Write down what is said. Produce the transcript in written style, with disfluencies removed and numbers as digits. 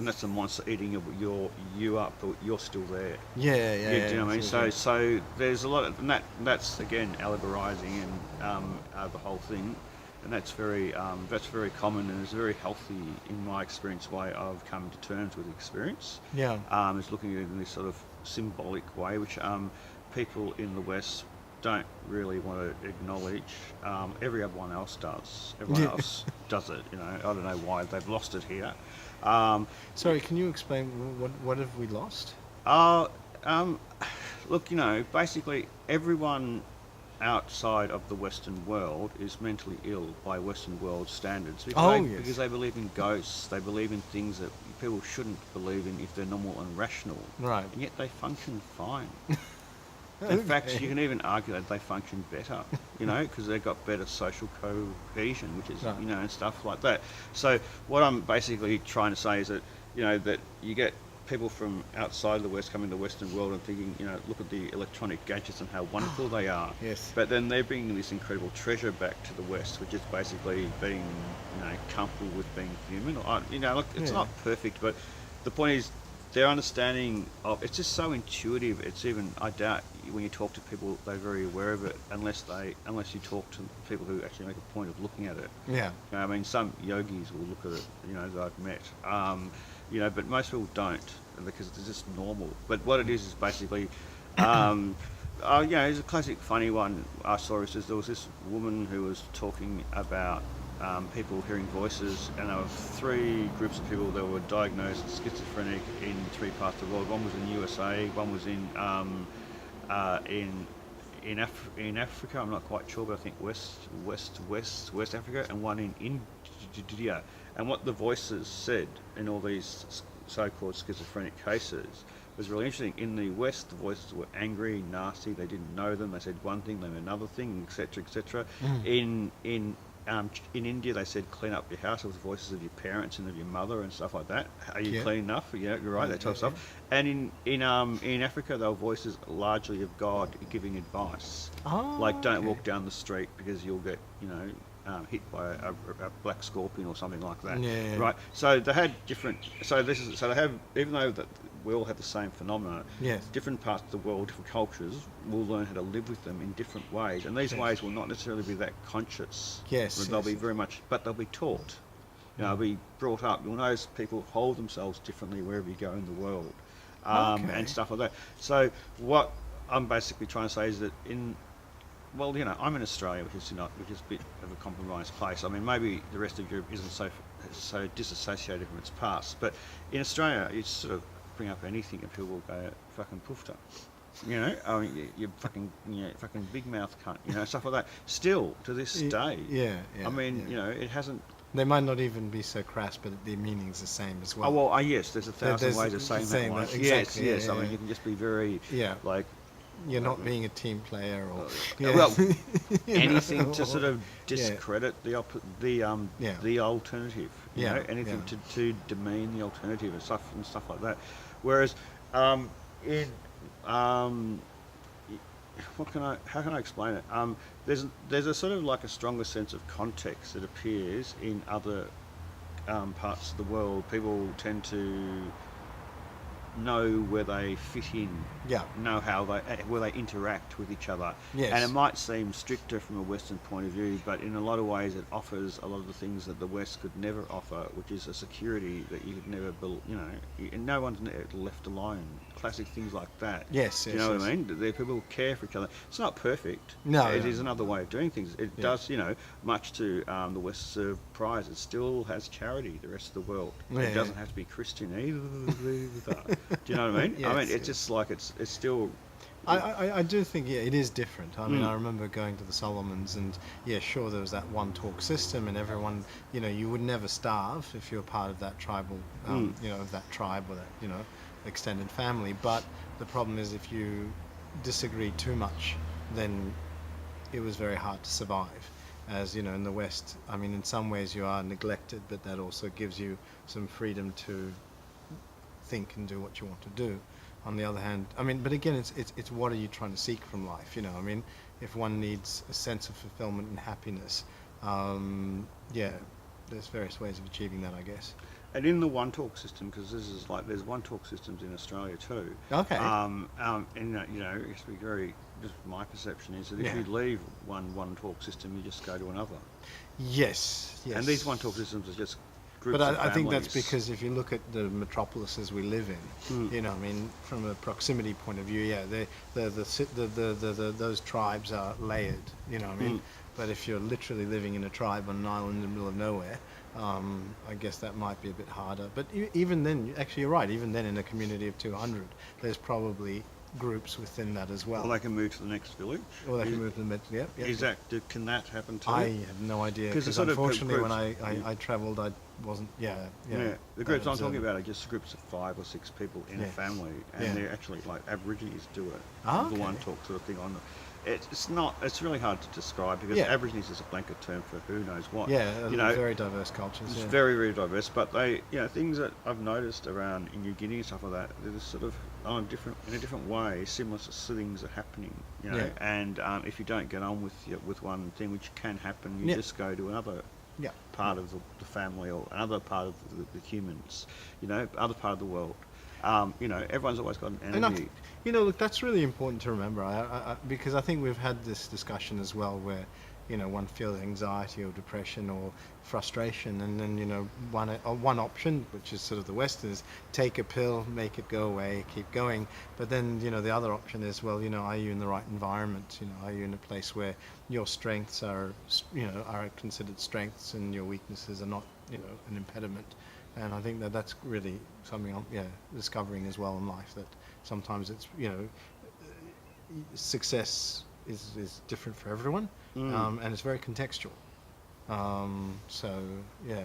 and that's a monster eating you up, but you're still there. Do you know what I mean? Absolutely. So there's a lot of, and that's again allegorizing and the whole thing, and that's very common and is a very healthy, in my experience, way of coming to terms with experience. Yeah. Is looking at it in this sort of symbolic way, which people in the West don't really want to acknowledge. Everyone else does. Everyone Yeah. else does it. I don't know why they've lost it here. Um, Sorry, can you explain what have we lost? uh, um, Look, basically everyone outside of the Western world is mentally ill by Western world standards Oh because yes. they believe in ghosts. They believe in things that people shouldn't believe in if they're normal and rational, Right. and yet they function fine. In fact, you Okay. can even argue that they function better, because they've got better social cohesion, which is, Right. and stuff like that. So what I'm basically trying to say is that, that you get people from outside the West coming to the Western world and thinking, look at the electronic gadgets and how wonderful they are. Yes. But then they're bringing this incredible treasure back to the West, which is basically being, comfortable with being human. Look, it's Yeah. not perfect, but the point is their understanding of it's just so intuitive. It's even, I doubt when you talk to people they're very aware of it unless you talk to people who actually make a point of looking at it. Yeah. I mean, some yogis will look at it, that I've met, but most people don't because it's just normal. But what it is basically, it's a classic funny one I saw. Is there was this woman who was talking about people hearing voices, and there were three groups of people that were diagnosed schizophrenic in three parts of the world. One was in USA, one was in Africa. I'm not quite sure, but I think West Africa, and one in India. And what the voices said in all these so-called schizophrenic cases was really interesting. In the West, the voices were angry, nasty. They didn't know them. They said one thing, then another thing, etc., etc. Mm. In India, they said clean up your house. It was voices of your parents and of your mother and stuff like that. Are you Yeah. clean enough? Yeah, you're right. Yeah. That type Yeah. of stuff. And in Africa, they were voices largely of God giving advice, like Oh, don't okay. walk down the street because you'll get hit by a black sculpin or something like that. Yeah. Right. So they had different. So they have, even though that we all have the same phenomena, Yes. different parts of the world, different cultures will learn how to live with them in different ways, and these Yes. ways will not necessarily be that conscious. Yes. They'll be Yes. very much, but they'll be taught. They'll Mm. be brought up. You'll notice people hold themselves differently wherever you go in the world, and Okay. stuff like that. So what I'm basically trying to say is that I'm in Australia, which is a bit of a compromised place. I mean, maybe the rest of Europe isn't so disassociated from its past, but in Australia, you sort of bring up anything and people will go fucking poofta. I mean, you fucking, fucking big mouth cunt, stuff like that. Still to this day, Yeah. I Yeah. mean, Yeah. it hasn't. They might not even be so crass, but the meaning's the same as Oh well. well, yes. There's a thousand There's ways of saying that saying one. that Yes, exactly. Yeah. yes. I Yeah. mean, you can just be very Yeah. like, You're uh, not being a team player, or uh, yeah. well, You know, anything to sort of yeah. discredit Yeah. the alternative. Anything Yeah. to demean the alternative and stuff like that. Whereas in um, how can I explain it? There's a sort of like a stronger sense of context that appears in other parts of the world. People tend to know where they fit in, Yeah. know how where they interact with each other. And it Yes. might seem stricter from a Western point of view, but in a lot of ways it offers a lot of the things that the West could never offer, which is a security that you could never build. And no one's left alone. Classic things like that. Yes. Do you Yes. know Yes. what I mean? People care for each other. It's not perfect. No. It No. is another way of doing things. It Yeah. does, much to the West's surprise. It still has charity. The rest of the world. Yeah. It doesn't have to be Christian either. Do you know what I mean? I mean, Yes. it's just like it's still. I do think it is different. I mean, Mm. I remember going to the Solomons, and yeah, sure, there was that one talk system, and everyone, you would never starve if you're part of that tribal, of that tribe or that, extended family. But the problem is if you disagree too much, then it was very hard to survive. As you know, in the West, I mean, in some ways you are neglected, but that also gives you some freedom to think and do what you want to do. On the other hand, I mean, but again, it's what are you trying to seek from life? I mean, if one needs a sense of fulfillment and happiness, yeah, there's various ways of achieving that, I guess. And in the one talk system, because this is like there's one talk systems in Australia too. Okay. And it's to be very. Just my perception is that if Yeah. you leave one talk system, you just go to another. Yes. Yes. And these one talk systems are just groups But of I think that's families. because if you look at the metropolises we live in, Mm. I mean, from a proximity point of view, yeah, those tribes are layered, I mean. Mm. But if you're literally living in a tribe on an island in the middle of nowhere, I guess that might be a bit harder. But even then, actually, you're right. Even then, in a community of 200, there's probably groups within that as well. Or they can move to the next village. Or they Is- can move to the yep. Is can that happen too? I have no idea 'Cause the because sort of unfortunately when groups- I travelled I wasn't yeah The groups I'm talking observant. about are just groups of 5 or 6 people in a Yeah. family, and Yeah. they're actually like Aborigines do it. Ah, The one okay. talk sort of thing on. It's not. It's really hard to describe because Yeah. Aborigines is a blanket term for who knows what. Yeah, you know, very diverse cultures. it's Yeah. very, very diverse. But they, things that I've noticed around in New Guinea and stuff like that, they're sort of in a different way, similar things are happening. Yeah. And if you don't get on with one thing, which can happen, you Yeah. just go to another Yeah. part of the family or another part of the humans, other part of the world. Everyone's always got an And enemy. look, that's really important to remember. Because I think we've had this discussion as well, where one feels anxiety or depression or frustration, and then one option, which is sort of the Western, is take a pill, make it go away, keep going. But then the other option is, well, are you in the right environment? Are you in a place where your strengths are considered strengths and your weaknesses are not an impediment? And I think that's really something I'm discovering as well in life, that sometimes it's success is different for everyone, and it's very contextual. So yeah.